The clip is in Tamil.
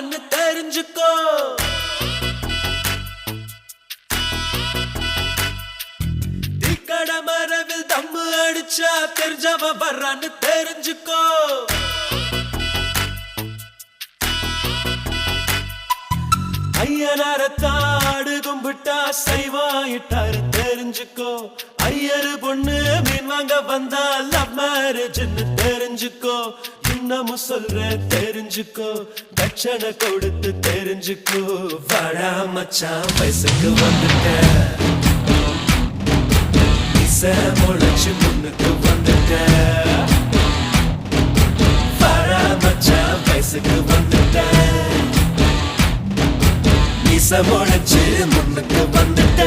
வர்றான்னு தெரிஞ்சுக்கோ. தீக்கட மரவில் தம்மு அடிச்சா தெரிஞ்சவ வர்றான்னு தெரிஞ்சுக்கோ. ஐயனாரத்தாடு கும்பிட்டா சைவாயிட்டாரு தெரிஞ்சுக்கோ. ஐயரு பொண்ணு மீன் வாங்க வந்தா லவ் மேரேஜ்னு தெரிஞ்சுக்கோ. இன்னமும் சொல்ற தெரிஞ்சுக்கோ, தட்சணை கொடுத்து தெரிஞ்சுக்கோ. வாடா மச்சான் வயசுக்கு வந்துட்ட, இசை முளைச்சு முன்னுக்கு வந்துட்ட. வாடா மச்சான் வயசுக்கு வந்துட்ட, இசை முளைச்சு முன்னுக்கு வந்துட்ட.